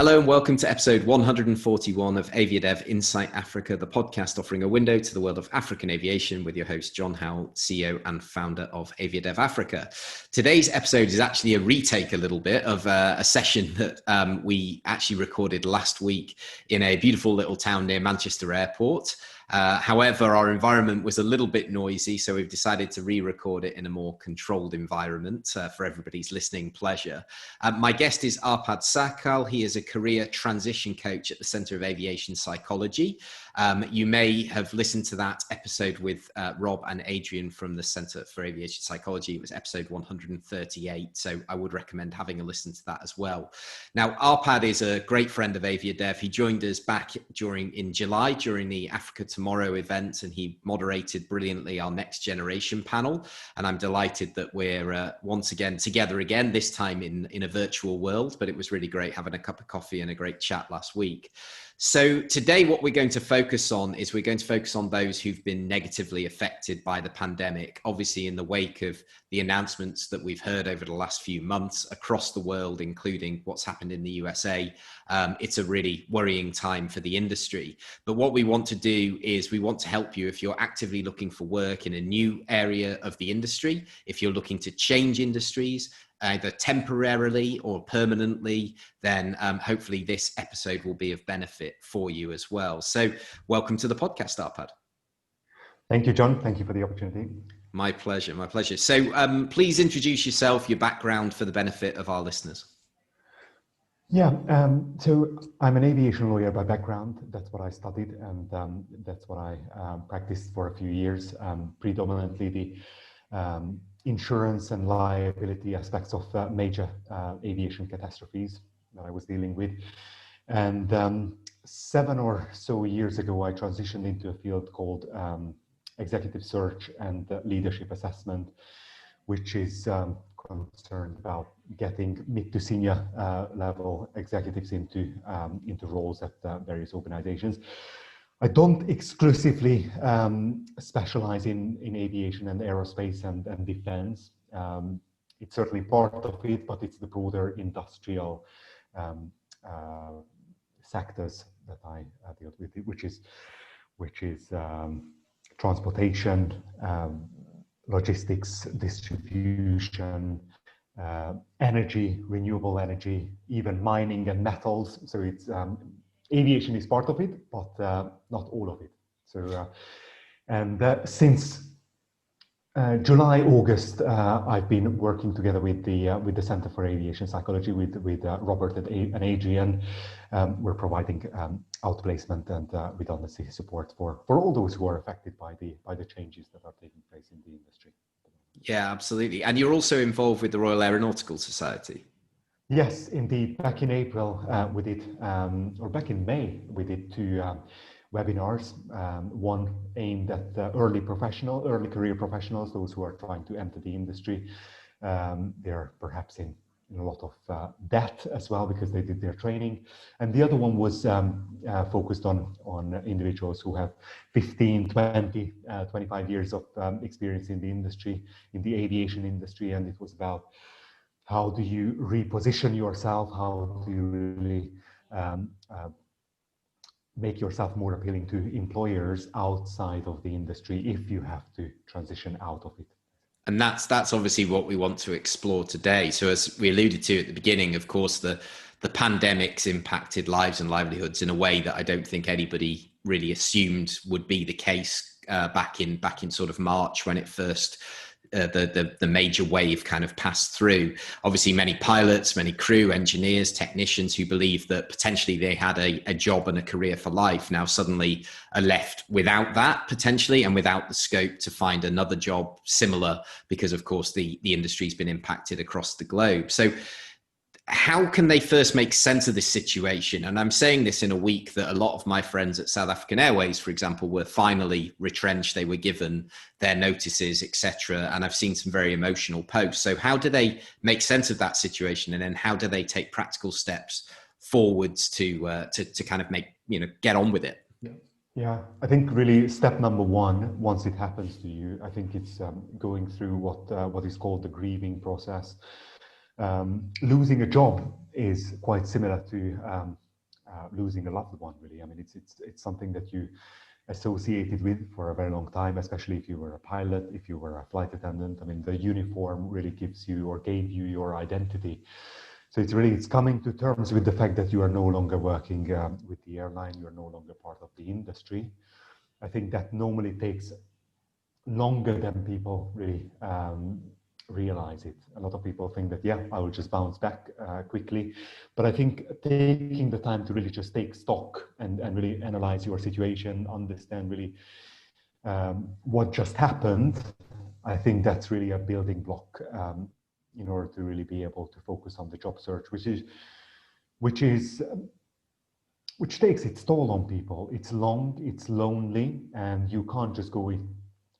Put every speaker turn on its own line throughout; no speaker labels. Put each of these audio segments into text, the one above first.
Hello and welcome to episode 141 of Aviadev Insight Africa, the podcast offering a window to the world of African aviation with your host, John Howell, CEO and founder of Aviadev Africa. Today's episode is actually a retake a little bit of a session that we actually recorded last week in a beautiful little town near Manchester Airport. However, our environment was a little bit noisy, so we've decided to re-record it in a more controlled environment for everybody's listening pleasure. My guest is Arpad Szakal. He is a career transition coach at the Center of Aviation Psychology. You may have listened to that episode with Rob and Adrian from the Center for Aviation Psychology. It was episode 138, so I would recommend having a listen to that as well. Now, Arpad is a great friend of Aviadev. He joined us back in July during the Africa Tomorrow event, and he moderated brilliantly our next generation panel. And I'm delighted that we're once again together again, this time in a virtual world, but it was really great having a cup of coffee and a great chat last week. So today what we're going to focus on is we're going to focus on those who've been negatively affected by the pandemic. Obviously, in the wake of the announcements that we've heard over the last few months across the world, including what's happened in the USA, it's a really worrying time for the industry. But what we want to do is we want to help you if you're actively looking for work in a new area of the industry, if you're looking to change industries, either temporarily or permanently, then hopefully this episode will be of benefit for you as well. So welcome to the podcast, Arpad.
Thank you, John. Thank you for the opportunity.
My pleasure, my pleasure. So please introduce yourself, your background for the benefit of our listeners.
Yeah, so I'm an aviation lawyer by background. That's what I studied, and that's what I practiced for a few years, predominantly the insurance and liability aspects of major aviation catastrophes that I was dealing with. And 7 or so years ago, I transitioned into a field called executive search and leadership assessment, which is concerned about getting mid to senior level executives into roles at various organizations. I don't exclusively specialize in aviation and aerospace and defense. It's certainly part of it, but it's the broader industrial sectors that I deal with, which is transportation, logistics, distribution, energy, renewable energy, even mining and metals. So it's aviation is part of it, but not all of it. So, since July, August, I've been working together with the Center for Aviation Psychology, with Robert and Adrian. We're providing outplacement and redundancy support for all those who are affected by the changes that are taking place in the industry.
Yeah, absolutely. And you're also involved with the Royal Aeronautical Society.
Yes, indeed. Back in April, we did, or back in May, we did 2 webinars. One aimed at early career professionals, those who are trying to enter the industry. They're perhaps in a lot of debt as well because they did their training. And the other one was focused on individuals who have 15, 20, 25 years of experience in the industry, in the aviation industry. And it was about how do you reposition yourself? How do you really make yourself more appealing to employers outside of the industry if you have to transition out of it?
And that's obviously what we want to explore today. So as we alluded to at the beginning, of course, the pandemic's impacted lives and livelihoods in a way that I don't think anybody really assumed would be the case back in sort of March when it first the major wave kind of passed through. Obviously, many pilots, many crew, engineers, technicians who believed that potentially they had a job and a career for life now suddenly are left without that potentially and without the scope to find another job similar because, of course, the industry's been impacted across the globe. So how can they first make sense of this situation? And I'm saying this in a week that a lot of my friends at South African Airways, for example, were finally retrenched. They were given their notices, etc. And I've seen some very emotional posts. So how do they make sense of that situation? And then how do they take practical steps forwards to kind of get on with it?
Yeah, I think really step number one, once it happens to you, I think it's going through what is called the grieving process. Losing a job is quite similar to losing a loved one, really. I mean, it's something that you associated with for a very long time, especially if you were a pilot, if you were a flight attendant. I mean, the uniform really gives you or gave you your identity. So it's coming to terms with the fact that you are no longer working with the airline, you are no longer part of the industry. I think that normally takes longer than people really realize it. A lot of people think that, yeah, I will just bounce back quickly. But I think taking the time to really just take stock and really analyze your situation, understand really what just happened, I think that's really a building block in order to really be able to focus on the job search, which takes its toll on people. It's long, it's lonely, and you can't just go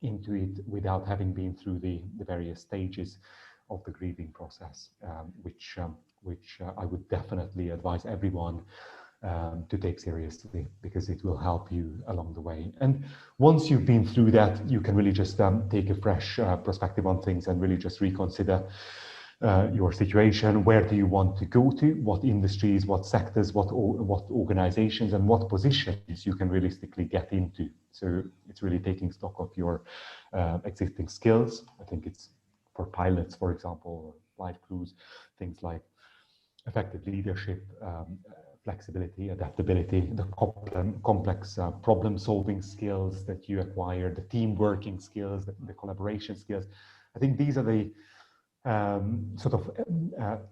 into it without having been through the various stages of the grieving process, which I would definitely advise everyone to take seriously, because it will help you along the way. And once you've been through that, you can really just take a fresh perspective on things and really just reconsider your situation. Where do you want to go to? What industries, what sectors, what organizations, and what positions you can realistically get into. So it's really taking stock of your existing skills. I think it's for pilots, for example, or flight crews, things like effective leadership, flexibility, adaptability, the complex problem-solving skills that you acquire, the team working skills, the collaboration skills. I think these are the sort of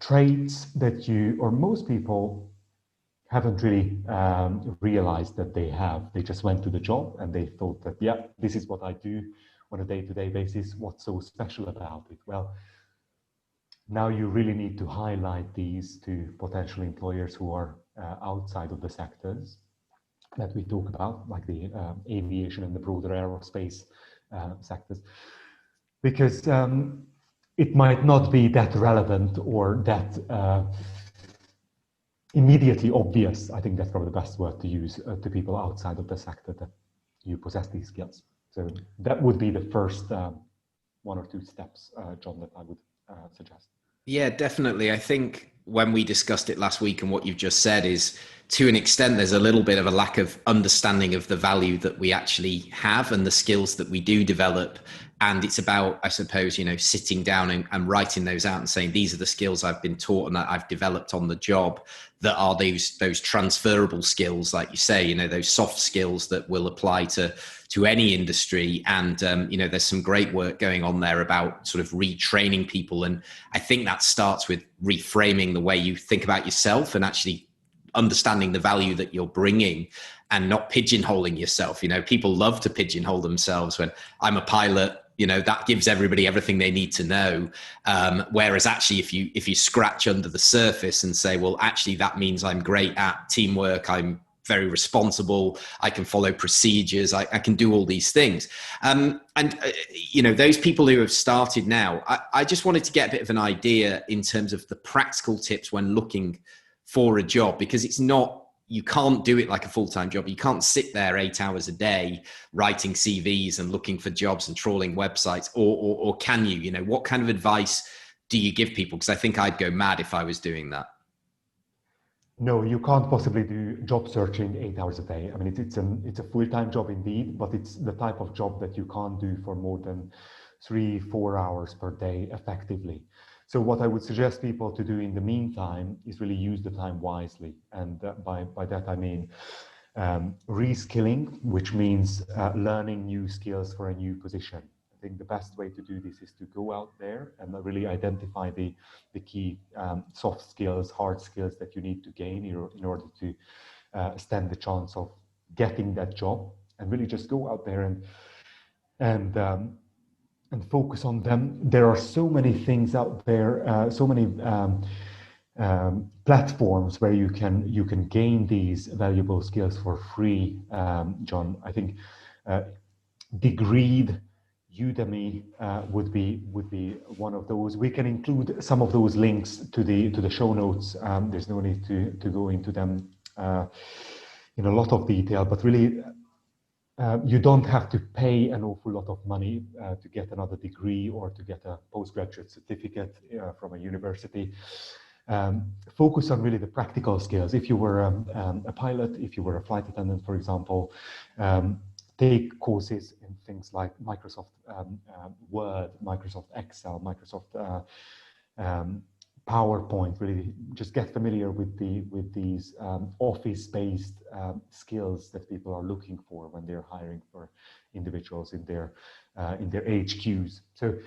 traits that you, or most people, haven't really realized that they have. They just went to the job and they thought that, yeah, this is what I do on a day-to-day basis. What's so special about it? Well, now you really need to highlight these to potential employers who are outside of the sectors that we talk about, like the aviation and the broader aerospace sectors, because it might not be that relevant or that immediately obvious. I think that's probably the best word to use to people outside of the sector, that you possess these skills. So that would be the first one or two steps, John, that I would suggest.
Yeah, definitely. I think when we discussed it last week, and what you've just said is, to an extent, there's a little bit of a lack of understanding of the value that we actually have and the skills that we do develop. And it's about, I suppose, sitting down and writing those out and saying, these are the skills I've been taught and that I've developed on the job, that are those transferable skills, like you say, those soft skills that will apply to any industry. And, there's some great work going on there about sort of retraining people. And I think that starts with reframing the way you think about yourself and actually understanding the value that you're bringing and not pigeonholing yourself. People love to pigeonhole themselves. When I'm a pilot, that gives everybody everything they need to know. Whereas actually, if you scratch under the surface and say, well, actually, that means I'm great at teamwork, I'm very responsible, I can follow procedures, I can do all these things. Those people who have started now, I just wanted to get a bit of an idea in terms of the practical tips when looking for a job, because you can't do it like a full-time job. You can't sit there 8 hours a day writing CVs and looking for jobs and trawling websites, or can you? What kind of advice do you give people? Because I think I'd go mad if I was doing that.
No, you can't possibly do job searching 8 hours a day. I mean, it's a full-time job indeed, but it's the type of job that you can't do for more than 3-4 hours per day effectively. So what I would suggest people to do in the meantime is really use the time wisely. And by that, I mean reskilling, which means learning new skills for a new position. I think the best way to do this is to go out there and really identify the key soft skills, hard skills that you need to gain in order to stand the chance of getting that job, and really just go out there and focus on them. There are so many things out there, so many platforms where you can gain these valuable skills for free. John, I think Degreed, Udemy would be one of those. We can include some of those links to the show notes. There's no need to go into them in a lot of detail, but really you don't have to pay an awful lot of money to get another degree or to get a postgraduate certificate from a university. Focus on really the practical skills. If you were a pilot, if you were a flight attendant, for example, take courses in things like Microsoft Word, Microsoft Excel, Microsoft PowerPoint. Really, just get familiar with these office-based skills that people are looking for when they're hiring for individuals in their HQs. So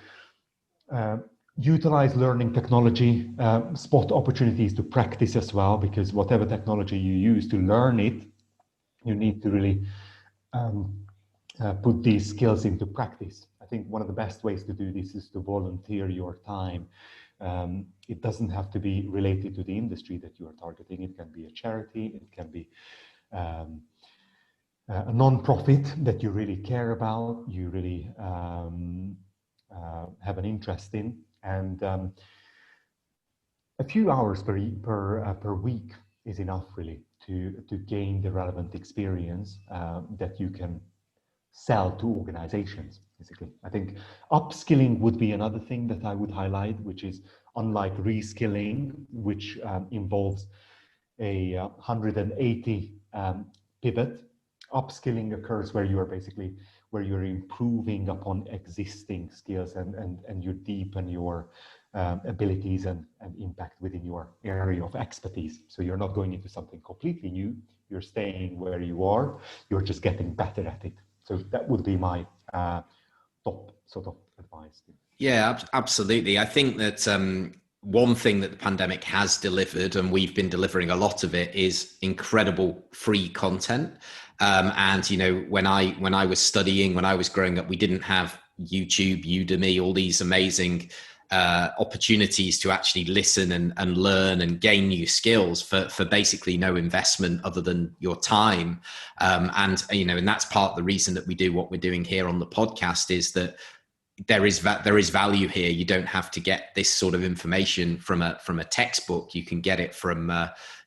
utilize learning technology, spot opportunities to practice as well, because whatever technology you use to learn it, you need to really put these skills into practice. I think one of the best ways to do this is to volunteer your time. It doesn't have to be related to the industry that you are targeting. It can be a charity, it can be a non-profit that you really care about, you really have an interest in, and a few hours per week is enough really to gain the relevant experience that you can sell to organizations, basically. I think upskilling would be another thing that I would highlight, which is unlike reskilling, which involves a 180 pivot. Upskilling occurs where you are basically, where you're improving upon existing skills and you deepen your abilities and impact within your area of expertise. So you're not going into something completely new, you're staying where you are, you're just getting better at it. So that would be my top sort of advice.
Yeah, absolutely. I think that one thing that the pandemic has delivered, and we've been delivering a lot of it, is incredible free content. And you know, when I was studying, when I was growing up, we didn't have YouTube, Udemy, all these amazing opportunities to actually listen and learn and gain new skills for basically no investment other than your time. And you know, and that's part of the reason that we do what we're doing here on the podcast, is that there is value here. You don't have to get this sort of information from a textbook. You can get it from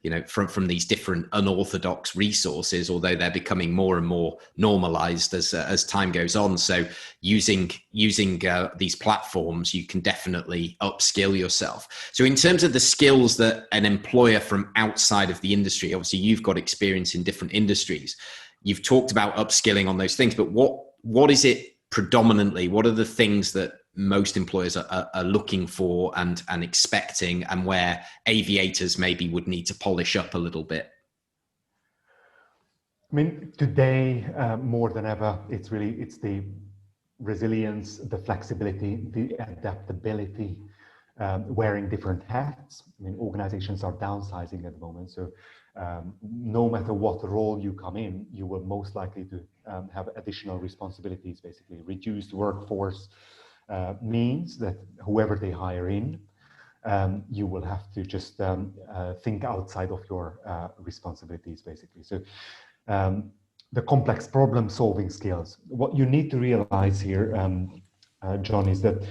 you know, from these different unorthodox resources, although they're becoming more and more normalized as time goes on. So using these platforms, you can definitely upskill yourself. So in terms of the skills that an employer from outside of the industry, obviously you've got experience in different industries, you've talked about upskilling on those things, but what is it predominantly? What are the things that most employers are looking for and expecting, and where aviators maybe would need to polish up a little bit?
I mean, today more than ever, it's the resilience, the flexibility, the adaptability, wearing different hats. I mean, organizations are downsizing at the moment, so no matter what role you come in, you will most likely to have additional responsibilities. Basically, reduced workforce means that whoever they hire in, you will have to just think outside of your responsibilities, basically. So the complex problem-solving skills. What you need to realize here, John, is that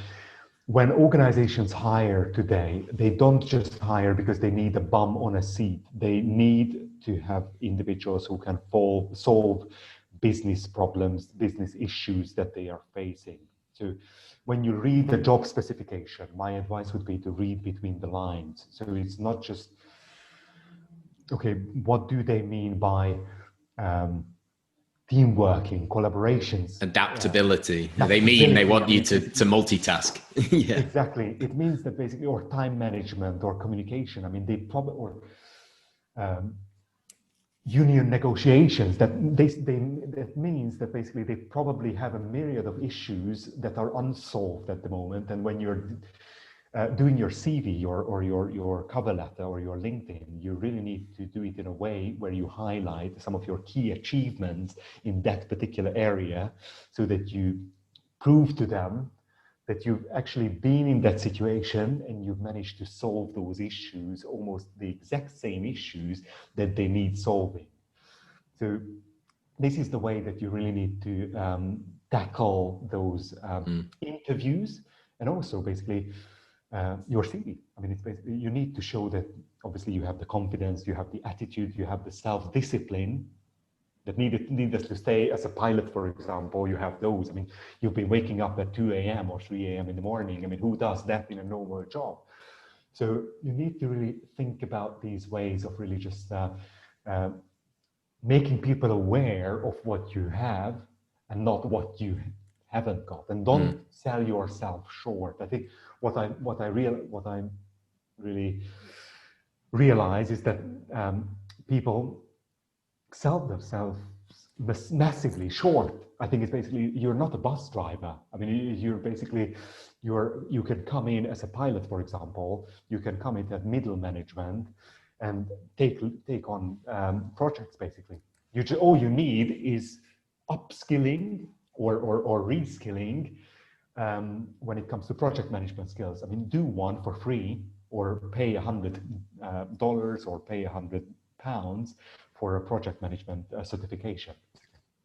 when organizations hire today, they don't just hire because they need a bum on a seat. They need to have individuals who can solve business problems, business issues that they are facing. So when you read the job specification, my advice would be to read between the lines. So it's not just, okay, what do they mean by teamworking, collaborations,
adaptability. They want you to multitask. Yeah,
exactly. It means that basically, or time management or communication. I mean, they probably, or union negotiations. That means that basically they probably have a myriad of issues that are unsolved at the moment. And when you're doing your CV or your cover letter or your LinkedIn, you really need to do it in a way where you highlight some of your key achievements in that particular area, so that you prove to them that you've actually been in that situation and you've managed to solve those issues, almost the exact same issues that they need solving. So this is the way that you really need to tackle those interviews, and also basically your CV. I mean, it's basically, you need to show that obviously you have the confidence, you have the attitude, you have the self-discipline that need us to stay as a pilot, for example. You have those. I mean, you've been waking up at 2 a.m. or 3 a.m. in the morning. I mean, who does that in a normal job? So you need to really think about these ways of really just making people aware of what you have and not what you haven't got, and don't sell yourself short. I think what I really realize is that people sell themselves massively short. I think it's basically, you're not a bus driver. I mean, you can come in as a pilot, for example. You can come in at middle management and take on projects. Basically, all you need is upskilling or reskilling when it comes to project management skills. I mean, do one for free, or pay $100 or pay £100 for a project management certification.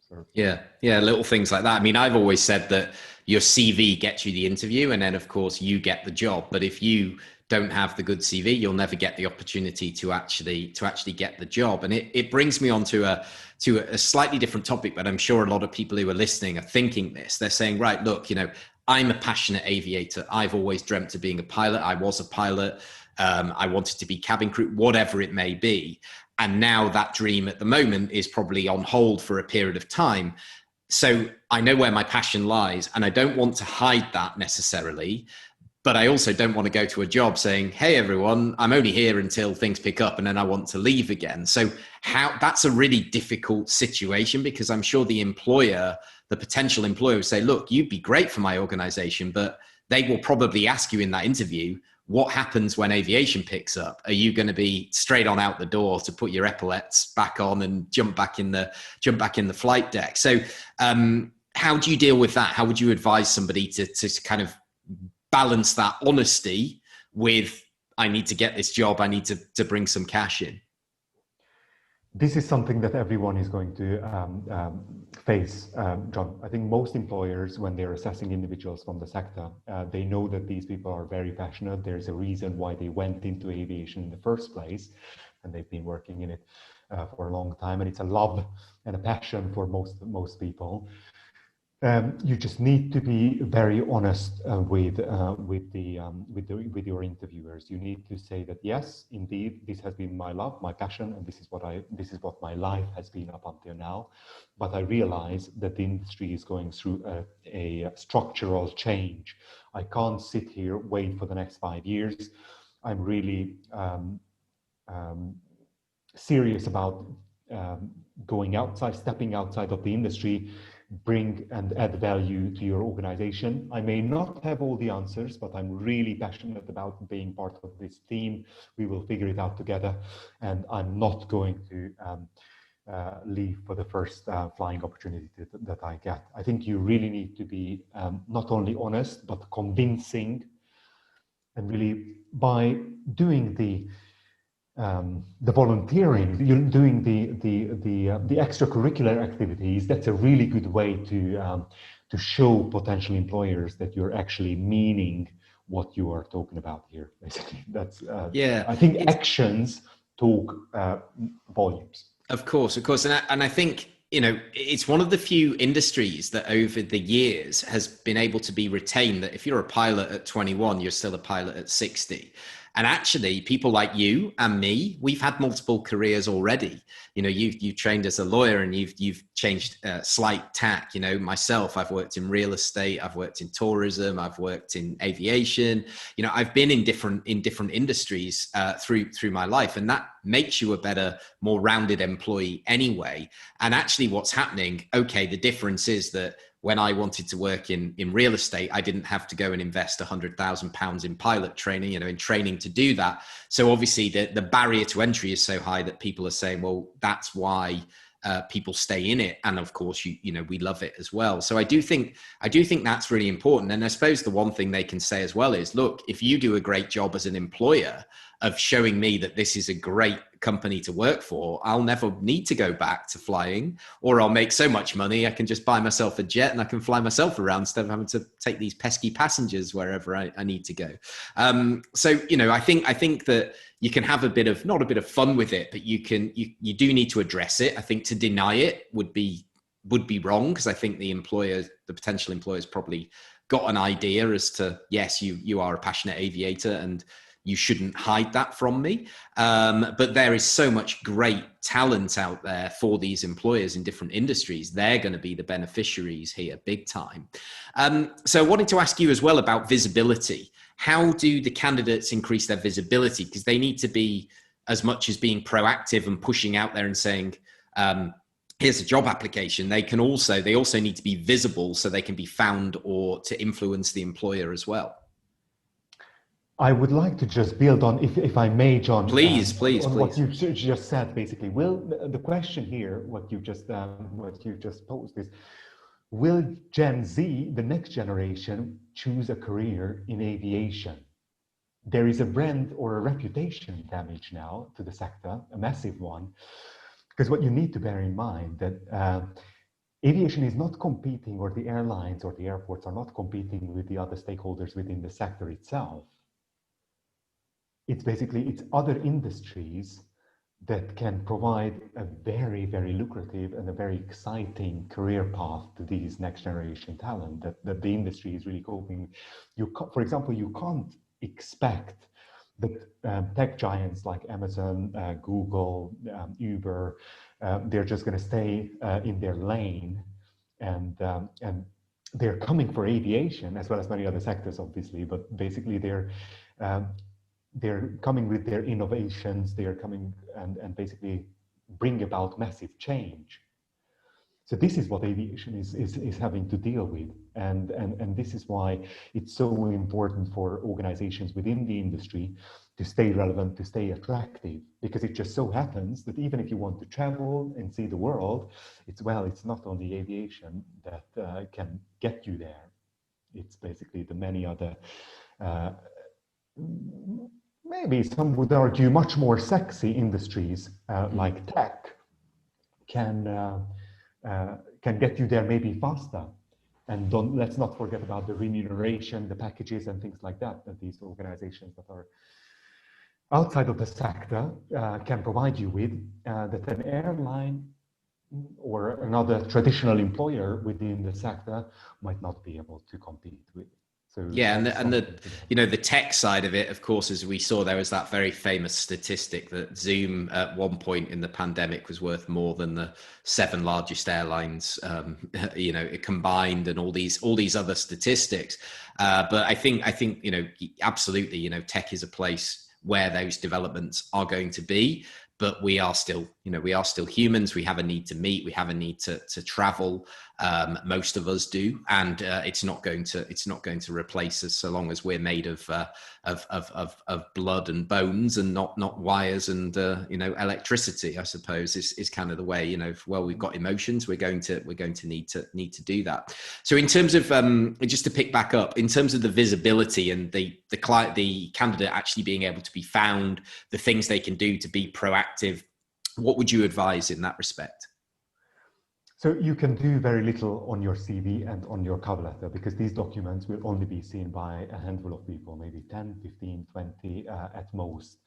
So,
yeah, little things like that. I mean, I've always said that your CV gets you the interview, and then of course you get the job. But if you don't have the good CV, you'll never get the opportunity to actually get the job. And it brings me on to a slightly different topic, but I'm sure a lot of people who are listening are thinking this. They're saying, right, look, I'm a passionate aviator. I've always dreamt of being a pilot. I was a pilot. I wanted to be cabin crew, whatever it may be. And now that dream at the moment is probably on hold for a period of time. So I know where my passion lies, and I don't want to hide that necessarily. But I also don't want to go to a job saying, hey, everyone, I'm only here until things pick up and then I want to leave again. So that's a really difficult situation, because I'm sure the potential employer will say, look, you'd be great for my organization, but they will probably ask you in that interview, what happens when aviation picks up? Are you going to be straight on out the door to put your epaulets back on and jump back in the flight deck? So how do you deal with that? How would you advise somebody to kind of balance that honesty with, I need to get this job, I need to bring some cash in?
This is something that everyone is going to face, John. I think most employers, when they're assessing individuals from the sector, they know that these people are very passionate. There's a reason why they went into aviation in the first place, and they've been working in it for a long time. And it's a love and a passion for most people. You just need to be very honest with your interviewers. You need to say that, yes, indeed, this has been my love, my passion, and this is what my life has been up until now. But I realize that the industry is going through a structural change. I can't sit here, wait for the next 5 years. I'm really serious about going outside, stepping outside of the industry, bring and add value to your organization. I may not have all the answers, but I'm really passionate about being part of this team. We will figure it out together, and I'm not going to leave for the first flying opportunity that I get. I think you really need to be not only honest, but convincing, and really by doing the volunteering, you're doing the extracurricular activities. That's a really good way to show potential employers that you're actually meaning what you are talking about here. Basically, that's I think actions talk volumes.
Of course, and I think it's one of the few industries that over the years has been able to be retained. That if you're a pilot at 21, you're still a pilot at 60. And actually, people like you and me, we've had multiple careers already. You've trained as a lawyer, and you've changed slight tack. Myself, I've worked in real estate, I've worked in tourism, I've worked in aviation. I've been in different industries through my life, and that makes you a better, more rounded employee anyway. And actually, what's happening? Okay, the difference is that when I wanted to work in real estate, I didn't have to go and invest £100,000 in pilot training, in training to do that. So obviously the barrier to entry is so high that people are saying, well, that's why people stay in it. And of course, we love it as well. So I do think that's really important. And I suppose the one thing they can say as well is, look, if you do a great job as an employer of showing me that this is a great company to work for, I'll never need to go back to flying, or I'll make so much money I can just buy myself a jet and I can fly myself around instead of having to take these pesky passengers wherever I need to go. So I think that you can have a bit of, not a bit of fun with it, but you do need to address it. I think to deny it would be wrong, because I think the potential employers probably got an idea as to, yes, you are a passionate aviator and you shouldn't hide that from me. But there is so much great talent out there for these employers in different industries. They're going to be the beneficiaries here, big time. So I wanted to ask you as well about visibility. How do the candidates increase their visibility? Because they need to be, as much as being proactive and pushing out there and saying, here's a job application, they also need to be visible so they can be found or to influence the employer as well.
I would like to just build on, if I may, John.
Please.
What you just said, basically. The question here, what you just posed is, will Gen Z, the next generation, choose a career in aviation? There is a brand or a reputation damage now to the sector, a massive one, because what you need to bear in mind that aviation is not competing, or the airlines or the airports are not competing with the other stakeholders within the sector itself. It's other industries that can provide a very, very lucrative and a very exciting career path to these next generation talent that the industry is really coping. For example, you can't expect that tech giants like Amazon, Google, Uber, they're just going to stay in their lane, and they're coming for aviation as well as many other sectors, obviously. But basically, they're coming with their innovations. They are coming and basically bring about massive change. So this is what aviation is having to deal with, and this is why it's so important for organizations within the industry to stay relevant, to stay attractive, because it just so happens that even if you want to travel and see the world, it's not only aviation that can get you there. It's basically the many other maybe some would argue much more sexy industries like tech can get you there maybe faster. And let's not forget about the remuneration, the packages and things like that these organizations that are outside of the sector can provide you with, that an airline or another traditional employer within the sector might not be able to compete with. So
yeah, and the tech side of it, of course, as we saw, there was that very famous statistic that Zoom at one point in the pandemic was worth more than the 7 largest airlines, combined, and all these other statistics. But I think absolutely, tech is a place where those developments are going to be. But we are still humans. We have a need to meet. We have a need to travel. Most of us do, and it's not going to replace us so long as we're made of blood and bones and not wires and electricity. I suppose is kind of the way. Well, we've got emotions. We're going to need to do that. So in terms of just to pick back up, in terms of the visibility and the candidate actually being able to be found, the things they can do to be proactive, what would you advise in that respect?
So you can do very little on your CV and on your cover letter, because these documents will only be seen by a handful of people, maybe 10, 15, 20 at most.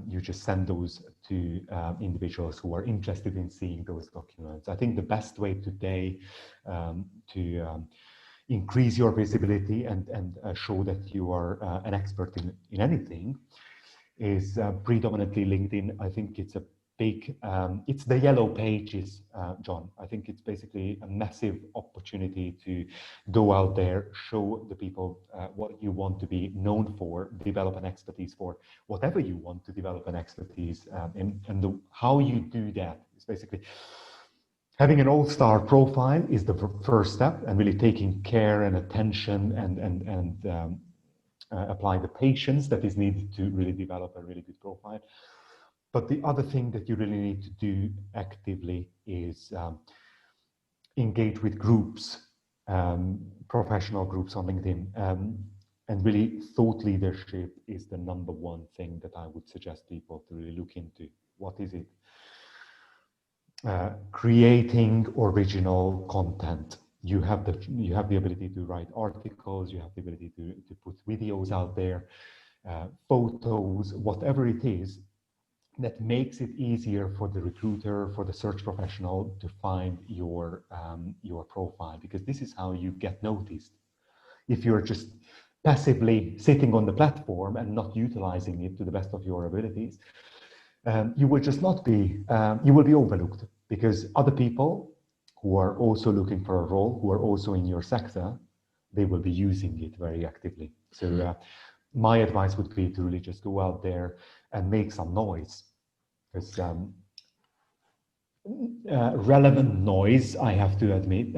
You just send those to individuals who are interested in seeing those documents. I think the best way today to increase your visibility and show that you are an expert in anything is predominantly LinkedIn. I think it's a big, it's the yellow pages, John. I think it's basically a massive opportunity to go out there, show the people what you want to be known for, develop an expertise for whatever you want to develop an expertise in, and how you do that is basically having an all-star profile is the first step, and really taking care and attention and applying the patience that is needed to really develop a really good profile. But the other thing that you really need to do actively is engage with groups, professional groups on LinkedIn. And really, thought leadership is the #1 thing that I would suggest people to really look into. What is it? Creating original content. You have the ability to write articles, you have the ability to put videos out there. photos, whatever it is, that makes it easier for the recruiter, for the search professional to find your profile, because this is how you get noticed. If you're just passively sitting on the platform and not utilizing it to the best of your abilities, you will just not be, you will be overlooked, because other people who are also looking for a role, who are also in your sector, they will be using it very actively. So my advice would be to really just go out there and make some noise, because relevant noise, I have to admit,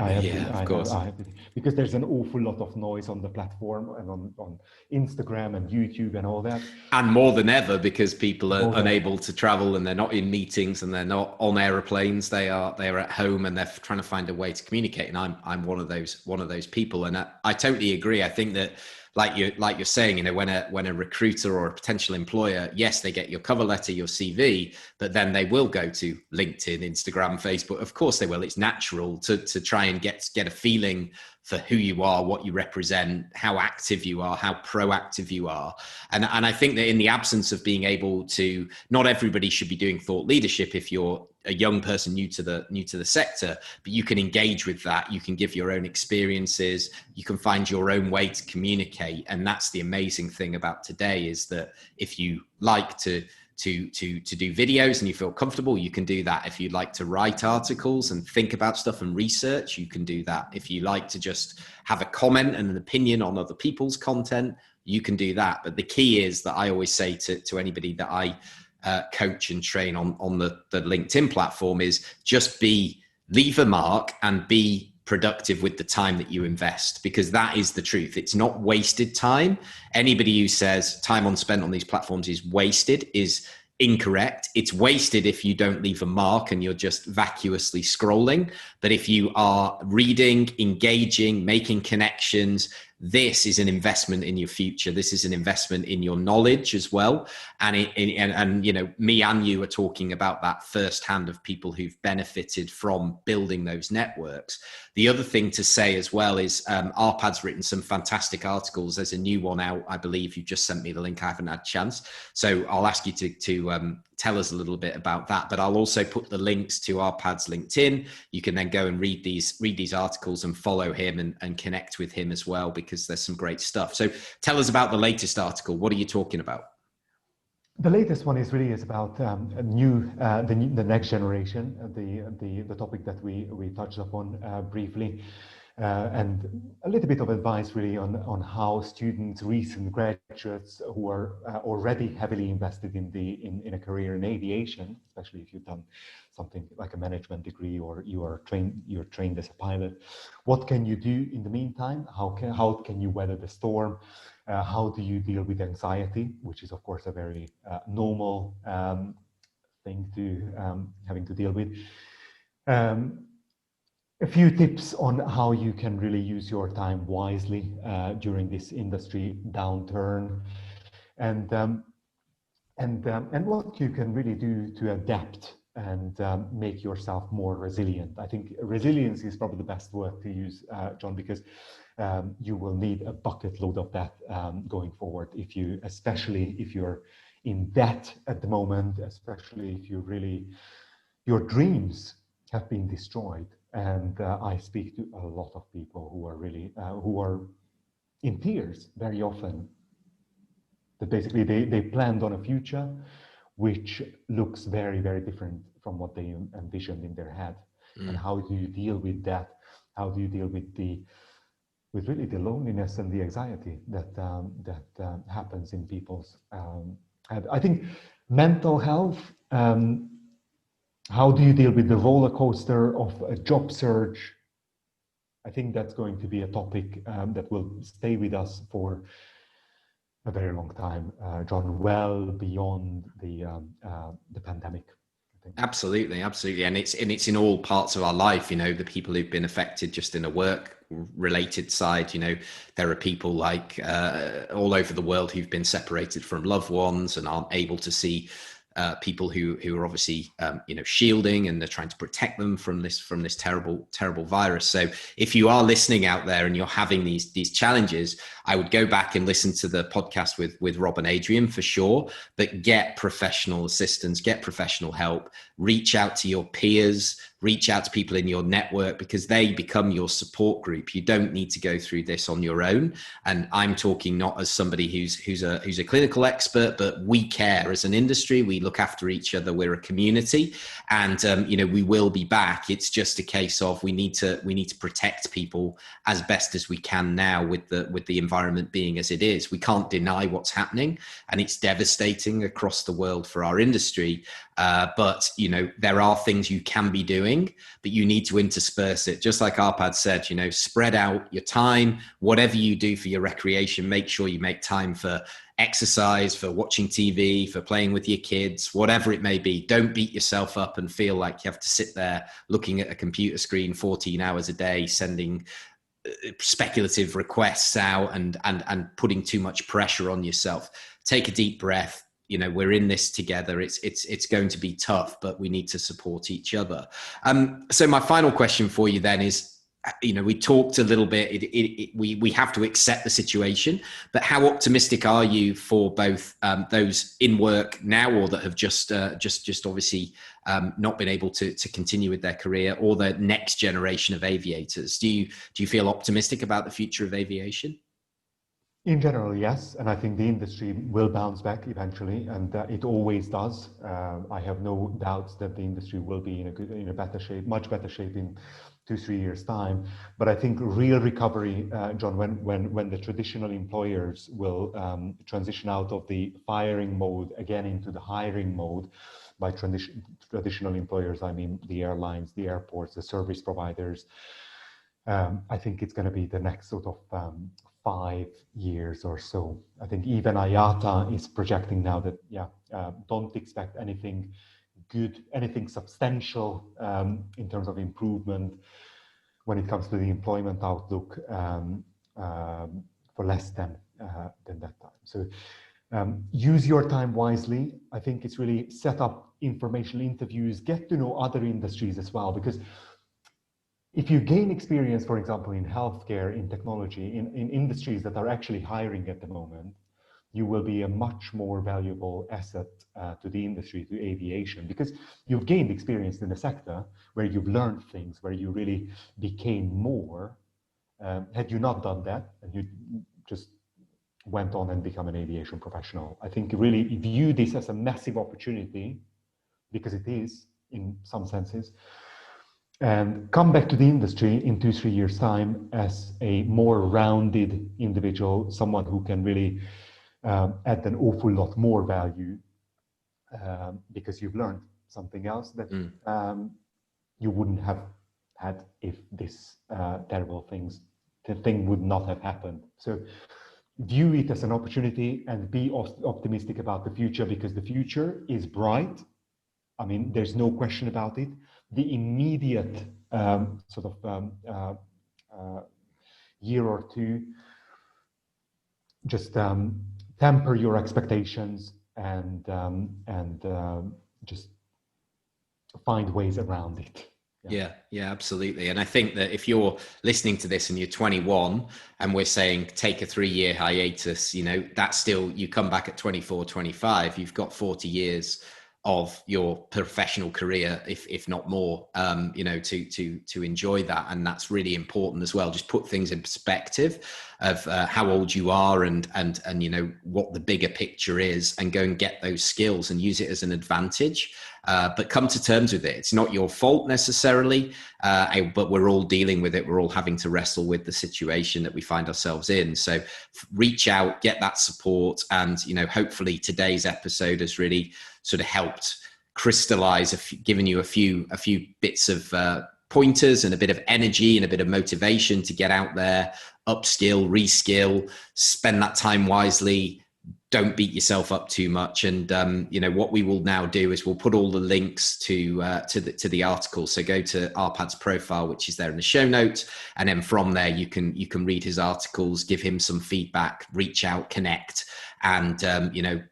because there's an awful lot of noise on the platform and on Instagram and YouTube and all that.
And more than ever, because people are unable to travel and they're not in meetings and they're not on aeroplanes. They are at home and they're trying to find a way to communicate. And I'm one of those people. And I totally agree. I think that, like you're saying, when a recruiter or a potential employer, yes, they get your cover letter, your CV, but then they will go to LinkedIn, Instagram, Facebook. Of course they will. It's natural to try and get a feeling for who you are, what you represent, how active you are, how proactive you are. And I think that in the absence of being able to, not everybody should be doing thought leadership if you're a young person new to the sector, but you can engage with that. You can give your own experiences. You can find your own way to communicate. And that's the amazing thing about today, is that if you like to do videos and you feel comfortable, you can do that. If you'd like to write articles and think about stuff and research, you can do that. If you like to just have a comment and an opinion on other people's content, you can do that. But the key is that I always say to anybody that I coach and train on the LinkedIn platform is just leave a mark and be productive with the time that you invest, because that is the truth. It's not wasted time. Anybody who says time spent on these platforms is wasted is incorrect. It's wasted if you don't leave a mark and you're just vacuously scrolling. But if you are reading, engaging, making connections, this is an investment in your future. This is an investment in your knowledge as well. And me and you are talking about that firsthand of people who've benefited from building those networks. The other thing to say as well is Arpad's written some fantastic articles. There's a new one out, I believe. You just sent me the link. I haven't had a chance. So I'll ask you to tell us a little bit about that, but I'll also put the links to Arpad's LinkedIn. You can then go and read these articles and follow him and connect with him as well, because there's some great stuff. So tell us about the latest article. What are you talking about?
The latest one is about the next generation, the topic that we touched upon briefly. And a little bit of advice really on how students, recent graduates who are already heavily invested in a career in aviation, especially if you've done something like a management degree or you're trained as a pilot, what can you do in the meantime? How can you weather the storm? How do you deal with anxiety, which is of course a very normal thing to having to deal with. A few tips on how you can really use your time wisely during this industry downturn, and what you can really do to adapt and make yourself more resilient. I think resilience is probably the best word to use, John, because you will need a bucket load of that going forward. Especially if you're in debt at the moment, especially if your dreams have been destroyed. And I speak to a lot of people who are really who are in tears very often. That basically they planned on a future which looks very, very different from what they envisioned in their head. And how do you deal with that? How do you deal with really the loneliness and the anxiety that happens in people's head? I think mental health. How do you deal with the roller coaster of a job search? I think that's going to be a topic that will stay with us for a very long time, John, well beyond the pandemic. I think.
Absolutely, and it's in all parts of our life. The people who've been affected just in a work-related side. There are people like all over the world who've been separated from loved ones and aren't able to see people who are obviously shielding, and they're trying to protect them from this terrible virus. So if you are listening out there and you're having these challenges, I would go back and listen to the podcast with Rob and Adrian for sure, but get professional assistance, get professional help, reach out to your peers, reach out to people in your network, because they become your support group. You don't need to go through this on your own. And I'm talking not as somebody who's a clinical expert, but we care as an industry. We look after each other. We're a community, and we will be back. It's just a case of we need to protect people as best as we can now with the environment being as it is. We can't deny what's happening, and it's devastating across the world for our industry. But there are things you can be doing, but you need to intersperse it. Just like Arpad said, spread out your time. Whatever you do for your recreation, make sure you make time for exercise, for watching TV, for playing with your kids, whatever it may be. Don't beat yourself up and feel like you have to sit there looking at a computer screen 14 hours a day, sending speculative requests out and putting too much pressure on yourself. Take a deep breath. We're in this together. It's going to be tough, but we need to support each other. So my final question for you then is, we talked a little bit, we have to accept the situation, but how optimistic are you for both those in work now, or that have just obviously not been able to continue with their career, or the next generation of aviators? Do you feel optimistic about the future of aviation?
In general, yes, and I think the industry will bounce back eventually, and it always does. I have no doubts that the industry will be in a better shape, much better shape in 2-3 years' time. But I think real recovery, John, when the traditional employers will transition out of the firing mode again into the hiring mode. By traditional employers, I mean the airlines, the airports, the service providers. I think it's going to be the next sort of 5 years or so. I think even IATA is projecting now that, don't expect anything good, anything substantial in terms of improvement when it comes to the employment outlook for less than that time. So use your time wisely. I think it's really set up informational interviews, get to know other industries as well, because if you gain experience, for example, in healthcare, in technology, in industries that are actually hiring at the moment, you will be a much more valuable asset to the industry, to aviation, because you've gained experience in a sector where you've learned things, where you really became more. Had you not done that, and you just went on and become an aviation professional, I think really view this as a massive opportunity, because it is in some senses, and come back to the industry in 2-3 years' time as a more rounded individual, someone who can really add an awful lot more value because you've learned something else that you wouldn't have had if this terrible thing would not have happened. So view it as an opportunity and be optimistic about the future, because the future is bright. I mean, there's no question about it. The immediate year or two, just temper your expectations and just find ways around it.
Yeah, absolutely. And I think that if you're listening to this and you're 21 and we're saying take a 3-year hiatus, that's still, you come back at 24, 25, you've got 40 years of your professional career, if not more, to enjoy that. And that's really important as well. Just put things in perspective of how old you are and what the bigger picture is, and go and get those skills and use it as an advantage. But come to terms with it. It's not your fault necessarily, but we're all dealing with it. We're all having to wrestle with the situation that we find ourselves in. So reach out, get that support. And, hopefully today's episode has really sort of helped crystallize, given you a few bits of pointers and a bit of energy and a bit of motivation to get out there, upskill, reskill, spend that time wisely. don't beat yourself up too much. And what we will now do is we'll put all the links to the article. So go to Arpad's profile, which is there in the show notes, and then from there you can read his articles, give him some feedback, reach out, connect, and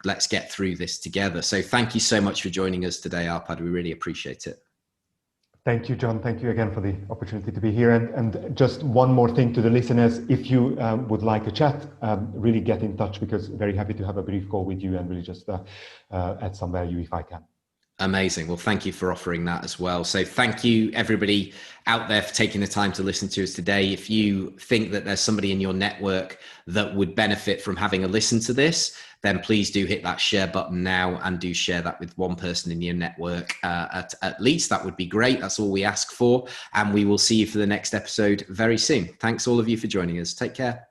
let's get through this together. So thank you so much for joining us today, Arpad. We really appreciate it.
Thank you, John. Thank you again for the opportunity to be here. And just one more thing to the listeners, if you would like to chat, really get in touch, because very happy to have a brief call with you and really just add some value if I can.
Amazing. Well, thank you for offering that as well. So thank you everybody out there for taking the time to listen to us today. If you think that there's somebody in your network that would benefit from having a listen to this, then please do hit that share button now and do share that with one person in your network at least. That would be great. That's all we ask for. And we will see you for the next episode very soon. Thanks all of you for joining us. Take care.